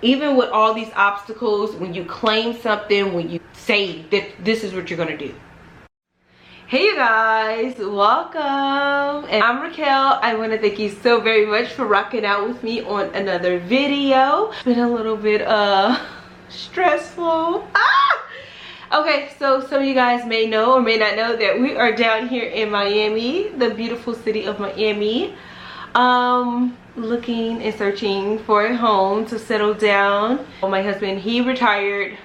Even with all these obstacles, when you claim something, when you say that this is what you're gonna do. Hey you guys, welcome. And I'm Raquel. I want to thank you so very much for rocking out with me on another video. It's been a little bit stressful. Okay, so some of you guys may know or may not know that we are down here in Miami, the beautiful city of Miami, looking and searching for a home to settle down. My husband, he retired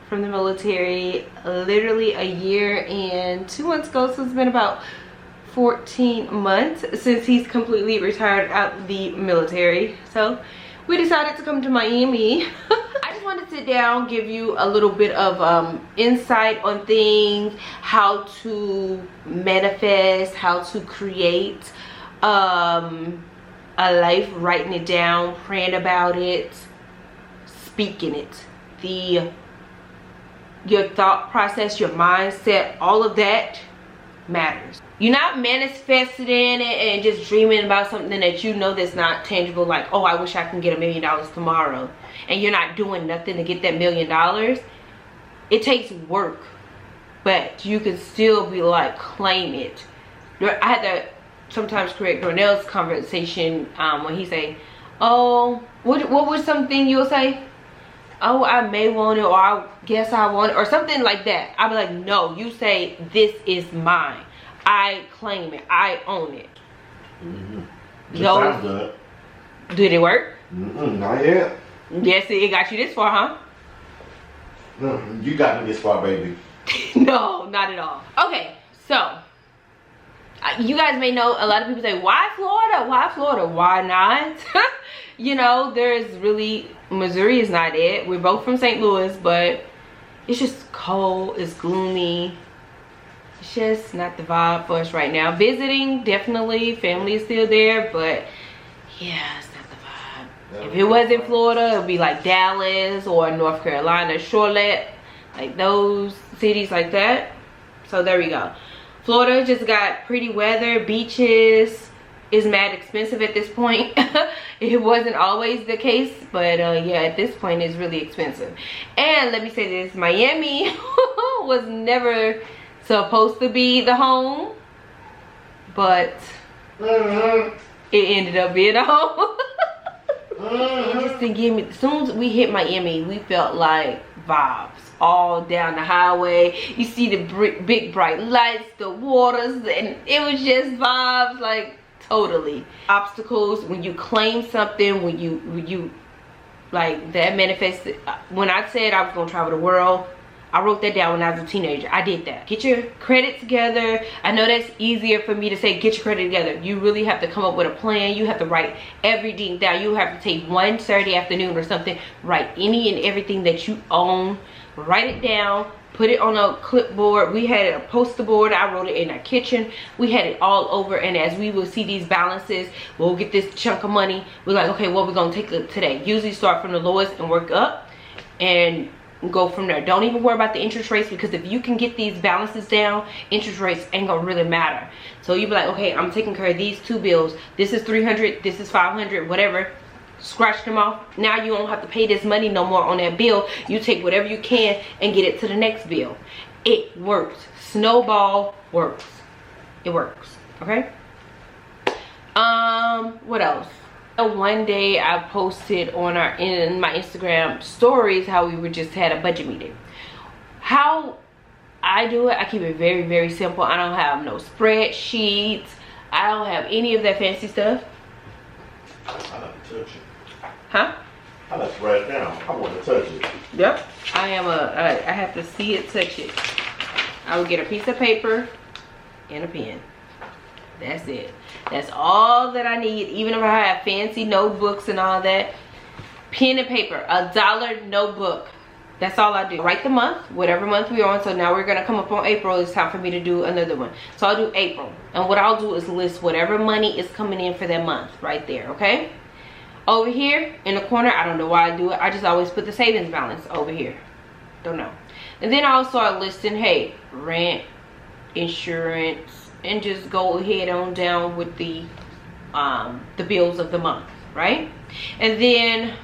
from the military literally a year and 2 months ago, so it's been about 14 months since he's completely retired out of the military. So we decided to come to Miami. I just wanted to sit down, give you a little bit of insight on things, how to manifest, how to create a life, writing it down, praying about it, speaking it, your thought process, your mindset, all of that matters. You're not manifesting it and just dreaming about something that you know that's not tangible, like, oh, I wish I can get $1 million tomorrow, and you're not doing nothing to get that $1 million. It takes work, but you can still be like, claim it. I had to sometimes correct Darnell's conversation when he say, oh, what was something you'll say? Oh, I may want it, or I guess I want it, or something like that. I'll be like, no, you say, this is mine. I claim it. I own it. Sounds good. Did it work? Not yet. Yes, it got you this far, huh? You got me this far, baby. No, not at all. Okay, so you guys may know, a lot of people say, why Florida? Why Florida? Why not? You know, there's really, Missouri is not it. We're both from St. Louis, but it's just cold, it's gloomy. It's just not the vibe for us right now. Visiting, definitely, family is still there, but yeah, it's not the vibe. If it wasn't Florida, it would be like Dallas or North Carolina, Charlotte, like those cities like that. So there we go. Florida just got pretty weather, beaches. Is mad expensive at this point. It wasn't always the case, but yeah, at this point it's really expensive. And let me say this, Miami was never supposed to be the home, but it ended up being a home. It just didn't give me, as soon as we hit Miami, we felt like vibes all down the highway. You see the big bright lights, the waters, and it was just vibes, like totally. Obstacles, when you claim something, when you like that manifested. When I said I was gonna travel the world, I wrote that down when I was a teenager. I did that. Get your credit together. I know that's easier for me to say, get your credit together. You really have to come up with a plan. You have to write everything down. You have to take one Saturday afternoon or something, write any and everything that you own, write it down, put it on a clipboard. We had a poster board. I wrote it in our kitchen. We had it all over, and as we will see these balances, we'll get this chunk of money. We're like, okay, what we're gonna take today? Usually start from the lowest and work up and go from there. Don't even worry about the interest rates, because if you can get these balances down, interest rates ain't gonna really matter. So you be like, okay, I'm taking care of these 2 bills. This is 300, this is 500, whatever. Scratch them off. Now you don't have to pay this money no more on that bill. You take whatever you can and get it to the next bill. It works. Snowball works. It works. Okay. What else? One day I posted on in my Instagram stories how we just had a budget meeting. How I do it, I keep it very, very simple. I don't have no spreadsheets. I don't have any of that fancy stuff. I like to touch it. Huh? I like to write it down. I want to touch it. Yep. I have to see it, touch it. I would get a piece of paper and a pen. That's it. That's all that I need. Even if I have fancy notebooks and all that, pen and paper, $1 notebook. That's all I do. Write the month, whatever month we're on. So now we're gonna come up on April. It's time for me to do another one. So I'll do April, and what I'll do is list whatever money is coming in for that month right there. Okay. Over here in the corner, I don't know why I do it. I just always put the savings balance over here. Don't know. And then I'll start listing, hey, rent, insurance, and just go ahead on down with the bills of the month, right? And then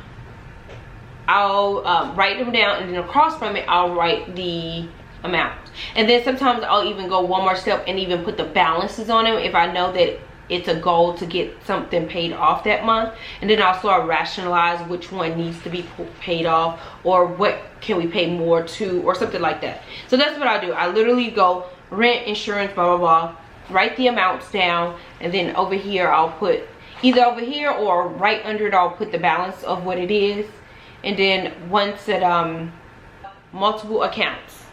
I'll write them down, and then across from it I'll write the amount. And then sometimes I'll even go one more step and even put the balances on them if I know that it's a goal to get something paid off that month. And then I'll sort of rationalize which one needs to be paid off, or what can we pay more to, or something like that. So that's what I do. I literally go rent, insurance, blah blah blah, write the amounts down, and then over here I'll put, either over here or right under it, I'll put the balance of what it is. And then once it multiple accounts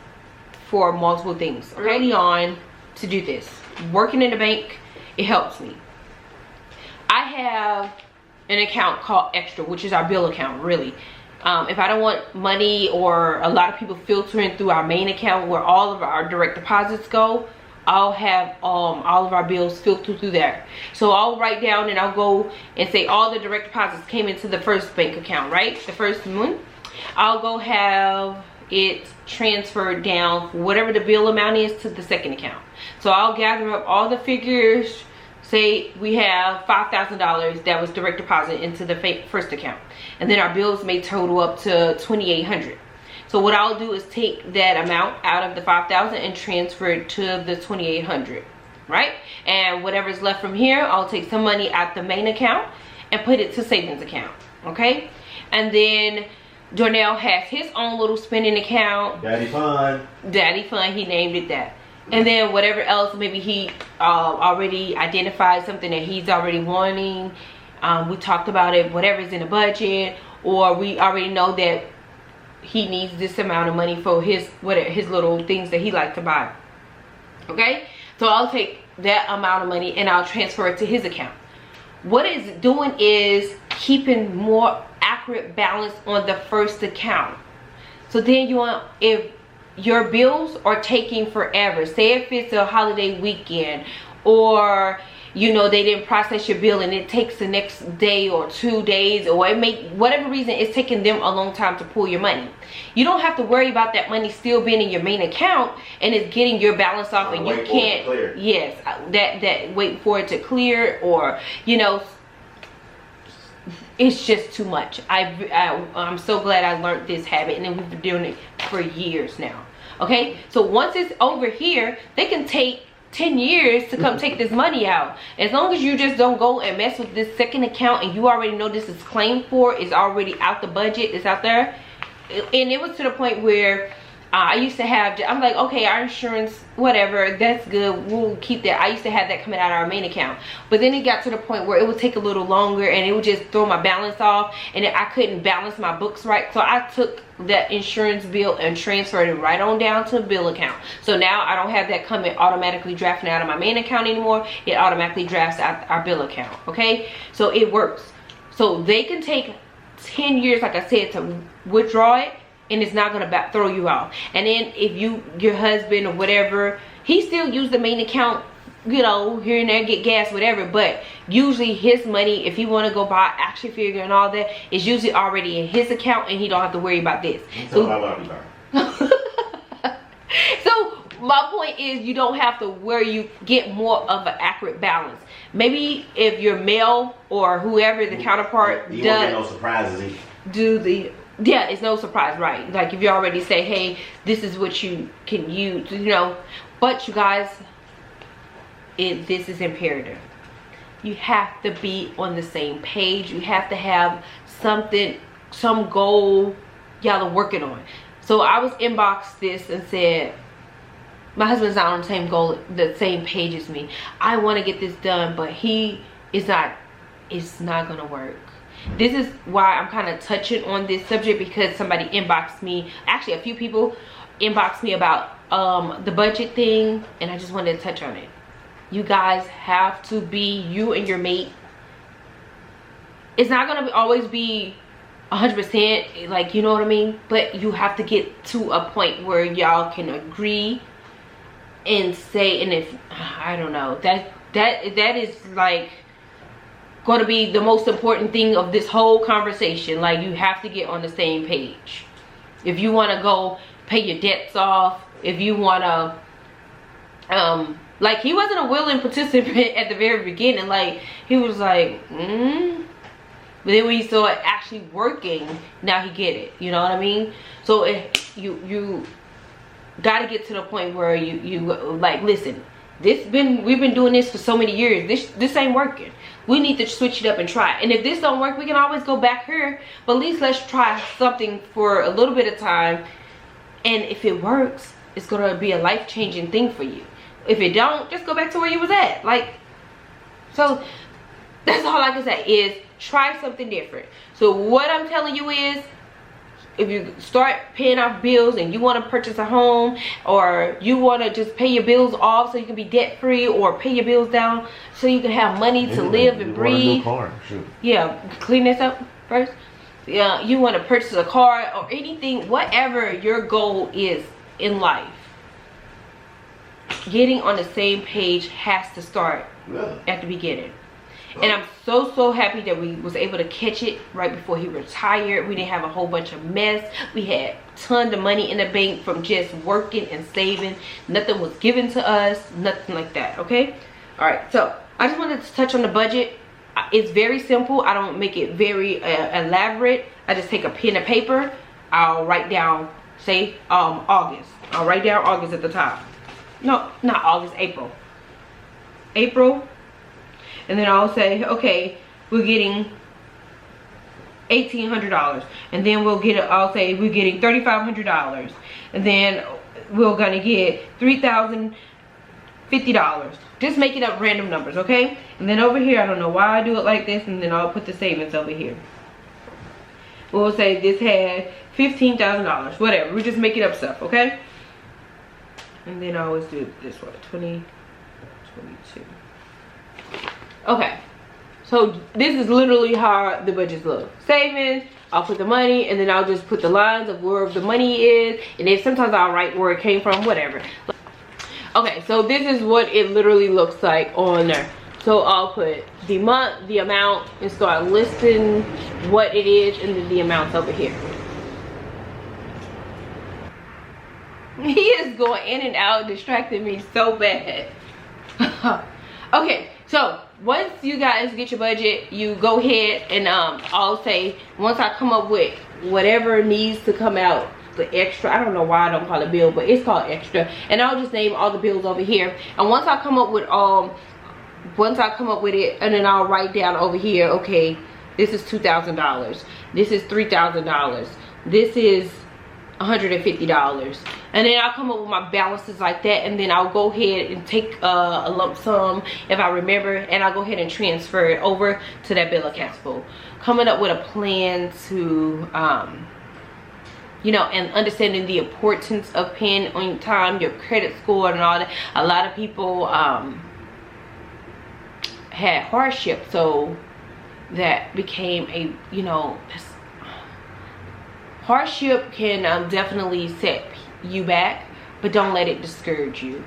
for multiple things. Early on to do this, working in the bank, it helps me. I have an account called Extra, which is our bill account, really. If I don't want money or a lot of people filtering through our main account where all of our direct deposits go, I'll have all of our bills filtered through there. So I'll write down and I'll go and say all the direct deposits came into the first bank account, right? The first one. I'll go have it transferred down, whatever the bill amount is, to the second account. So I'll gather up all the figures. Say we have $5,000 that was direct deposit into the first account, and then our bills may total up to $2,800. So what I'll do is take that amount out of the $5,000 and transfer it to the $2,800, right? And whatever's left from here, I'll take some money out the main account and put it to savings account, okay? And then Darnell has his own little spending account. Daddy Fun. Daddy Fun, he named it that. And then whatever else, maybe he already identified something that he's already wanting. We talked about it, whatever's in the budget, or we already know that he needs this amount of money for his little things that he likes to buy. Okay, so I'll take that amount of money and I'll transfer it to his account. What it's doing is keeping more accurate balance on the first account. So then you want, if your bills are taking forever, say if it's a holiday weekend, or you know they didn't process your bill and it takes the next day or 2 days, or it may, whatever reason, it's taking them a long time to pull your money. You don't have to worry about that money still being in your main account and it's getting your balance off, and you can't, yes, that wait for it to clear, or you know, it's just too much. I'm so glad I learned this habit, and then we've been doing it for years now. Okay, so once it's over here, they can take 10 years to come take this money out. As long as you just don't go and mess with this second account, and you already know this is claimed for, it's already out the budget, it's out there. And it was to the point where I used to have, I'm like, okay, our insurance, whatever, that's good, we'll keep that. I used to have that coming out of our main account, but then it got to the point where it would take a little longer and it would just throw my balance off, and I couldn't balance my books right. So I took that insurance bill and transferred it right on down to a bill account. So now I don't have that coming automatically drafting out of my main account anymore. It automatically drafts out our bill account. Okay, so it works. So they can take 10 years, like I said, to withdraw it, and it's not gonna throw you off. And then if your husband or whatever, he still use the main account, you know, here and there, get gas, whatever, but usually his money, if he want to go buy action figure and all that, is usually already in his account, and he don't have to worry about this. So my point is, you don't have to worry, you get more of an accurate balance. Maybe if your male or whoever the counterpart you does, won't get no surprises. Yeah, it's no surprise, right? Like if you already say, hey, this is what you can use, you know. But you guys, this is imperative. You have to be on the same page. You have to have something, some goal y'all are working on. So I was inboxed this and said, my husband's not on the same goal, the same page as me. I want to get this done, but he is not. It's not gonna work. This is why I'm kind of touching on this subject, because somebody inboxed me, actually a few people inboxed me about the budget thing, and I just wanted to touch on it. You guys have to be, you and your mate, it's not gonna always be 100%, like, you know what I mean, but you have to get to a point where y'all can agree and say, and if I don't know, that is like going to be the most important thing of this whole conversation. Like, you have to get on the same page. If you want to go pay your debts off, if you want to like, he wasn't a willing participant at the very beginning. Like, he was like, But then when he started actually working, now he get it. You know what I mean? So you got to get to the point where you like, listen, we've been doing this for so many years. This ain't working. We need to switch it up and try it. And if this don't work, we can always go back here. But at least let's try something for a little bit of time. And if it works, it's gonna be a life-changing thing for you. If it don't, just go back to where you was at. Like, so that's all I can say is try something different. So what I'm telling you is, if you start paying off bills and you want to purchase a home, or you want to just pay your bills off so you can be debt free, or pay your bills down so you can have money to live and breathe. Yeah, clean this up first. Yeah, you want to purchase a car or anything, whatever your goal is in life, getting on the same page has to start at the beginning. And I'm so happy that we was able to catch it right before he retired. We didn't have a whole bunch of mess. We had tons of money in the bank from just working and saving. Nothing was given to us, nothing like that. Okay, all right, so I just wanted to touch on the budget. It's very simple. I don't make it very elaborate. I just take a pen and paper. I'll write down, say August. I'll write down August at the top. No, not August, April. And then I'll say, okay, we're getting $1,800. And then I'll say we're getting $3,500. And then we're gonna get $3,050. Just making up random numbers, okay? And then over here, I don't know why I do it like this, and then I'll put the savings over here. We'll say this had $15,000, whatever. We're just making up stuff, okay? And then I always do this one, 20, 22. Okay, so this is literally how the budgets look. Savings, I'll put the money, and then I'll just put the lines of where the money is, and then sometimes I'll write where it came from, whatever. Okay, so this is what it literally looks like on there. So I'll put the month, the amount, and start listing what it is, and then the amounts over here. He is going in and out, distracting me so bad. Okay, so once you guys get your budget, you go ahead and I'll say, once I come up with whatever needs to come out, the extra, I don't know why I don't call it bill, but it's called extra, and I'll just name all the bills over here. And once I come up with it, and then I'll write down over here, okay, this is $2,000, this is $3,000, this is $150, and then I'll come up with my balances like that, and then I'll go ahead and take a lump sum if I remember, and I'll go ahead and transfer it over to that bill of cash flow, coming up with a plan to you know, and understanding the importance of paying on time, your credit score and all that. A lot of people had hardship, so that became a, you know, hardship can definitely set you back, but don't let it discourage you.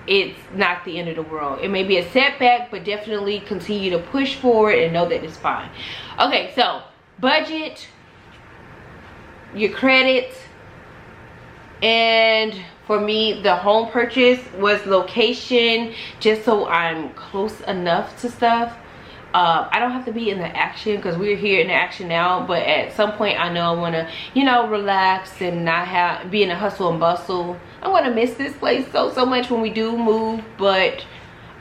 It's not the end of the world. It may be a setback, but definitely continue to push forward and know that it's fine. Okay, so budget, your credit, and for me, the home purchase was location, just so I'm close enough to stuff. I don't have to be in the action because we're here in the action now, but at some point I know I want to, you know, relax and not be in a hustle and bustle. I want to miss this place so much when we do move, but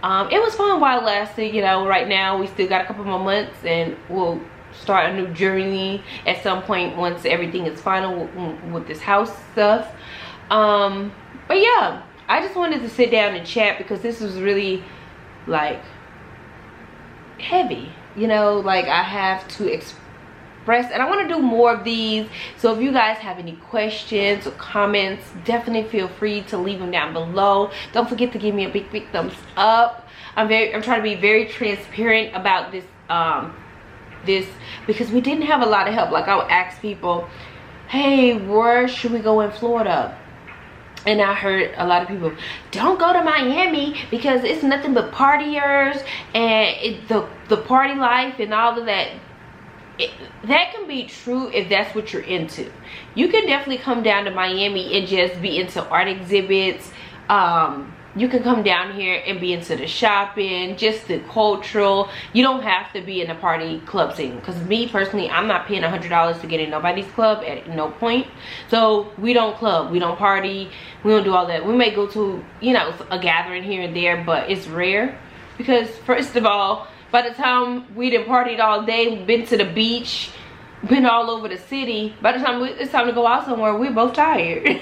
it was fun while it lasted. You know, right now we still got a couple more months and we'll start a new journey at some point once everything is final with this house stuff. But yeah, I just wanted to sit down and chat because this was really like heavy, you know, like I have to express, and I want to do more of these. So if you guys have any questions or comments, definitely feel free to leave them down below. Don't forget to give me a big thumbs up. I'm trying to be very transparent about this because we didn't have a lot of help. Like I would ask people, hey, where should we go in Florida? And I heard a lot of people, don't go to Miami because it's nothing but partiers and the party life and all of that. That can be true if that's what you're into. You can definitely come down to Miami and just be into art exhibits, you can come down here and be into the shopping, just the cultural. You don't have to be in a party club scene, because me personally, I'm not paying $100 to get in nobody's club at no point. So we don't club, we don't party, we don't do all that. We may go to, you know, a gathering here and there, but it's rare, because first of all, by the time we done partied all day, been to the beach, been all over the city, by the time it's time to go out somewhere, we're both tired.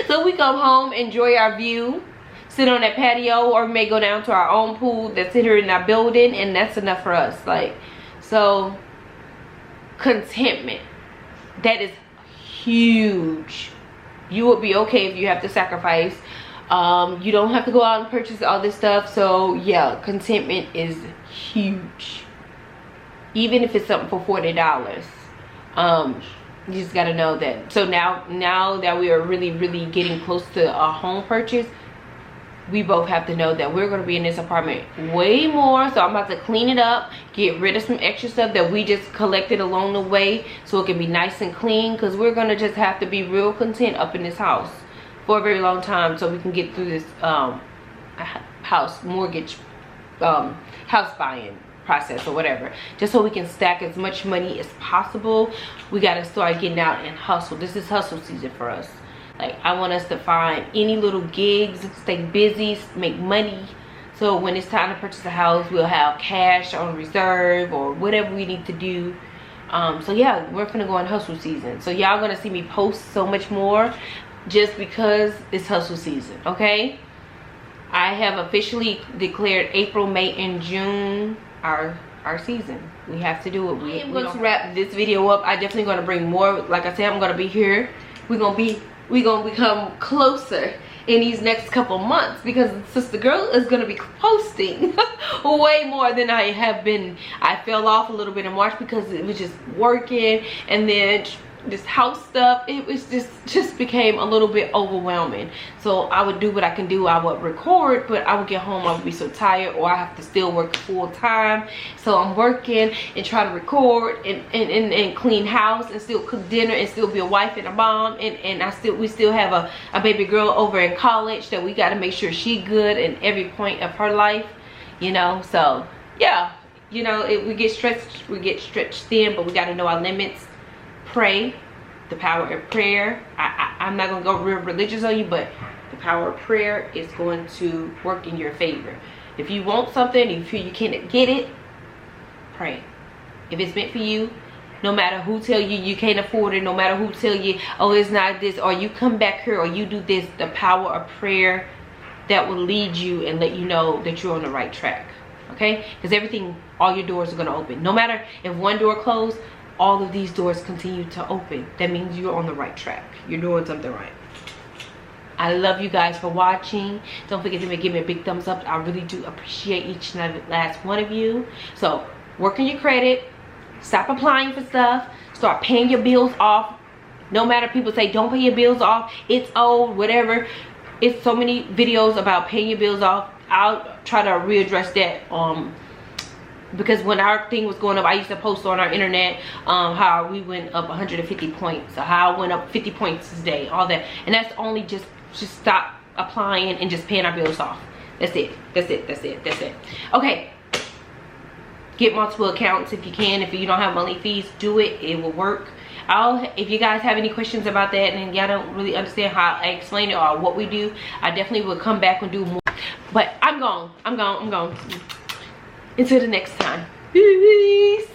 So we come home, enjoy our view, sit on that patio, or we may go down to our own pool that's here in our building, and that's enough for us. Like, so contentment, that is huge. You will be okay if you have to sacrifice. You don't have to go out and purchase all this stuff. So yeah, contentment is huge, even if it's something for $40. You just got to know that. So now that we are really getting close to a home purchase, we both have to know that we're going to be in this apartment way more. So I'm about to clean it up, get rid of some extra stuff that we just collected along the way, so it can be nice and clean, because we're going to just have to be real content up in this house for a very long time, so we can get through this house mortgage house buying process or whatever, just so we can stack as much money as possible. We got to start getting out and hustle. This is hustle season for us. Like, I want us to find any little gigs, stay busy, make money, so when it's time to purchase a house, we'll have cash on reserve or whatever we need to do. So yeah, we're gonna go on hustle season. So y'all gonna see me post so much more, just because it's hustle season. Okay, I have officially declared April, May, and June our season. We have to do it. I'm going to wrap this video up. I definitely going to bring more. Like I said, I'm going to be here. We're going to become closer in these next couple months, because Sister Girl is going to be posting way more than I have been. I fell off a little bit in March because it was just working, and then this house stuff, it was just became a little bit overwhelming. So I would do what I can do. I would record, but I would get home, I would be so tired, or I have to still work full time. So I'm working and trying to record and clean house and still cook dinner and still be a wife and a mom, and we still have a baby girl over in college that we got to make sure she good in every point of her life, you know. So yeah, you know, we get stretched thin, but we got to know our limits. Pray, the power of prayer. I'm not gonna go real religious on you, but the power of prayer is going to work in your favor. If you want something, if you feel you can't get it, pray. If it's meant for you, no matter who tell you you can't afford it, no matter who tell you, oh, it's not this, or you come back here, or you do this, the power of prayer, that will lead you and let you know that you're on the right track. Okay, because everything, all your doors are going to open. No matter if one door closed, all of these doors continue to open. That means you're on the right track. You're doing something right. I love you guys for watching. Don't forget to give me a big thumbs up. I really do appreciate each and every last one of you. So work on your credit. Stop applying for stuff. Start paying your bills off. No matter, people say don't pay your bills off, it's old, whatever. It's so many videos about paying your bills off. I'll try to readdress that because when our thing was going up, I used to post on our internet how we went up 150 points, or how I went up 50 points today, all that. And that's only just stop applying and just paying our bills off. That's it. That's it. That's it. That's it. Okay. Get multiple accounts if you can. If you don't have monthly fees, do it. It will work. If you guys have any questions about that and y'all don't really understand how I explain it or what we do, I definitely will come back and do more. But I'm gone. Until the next time. Peace.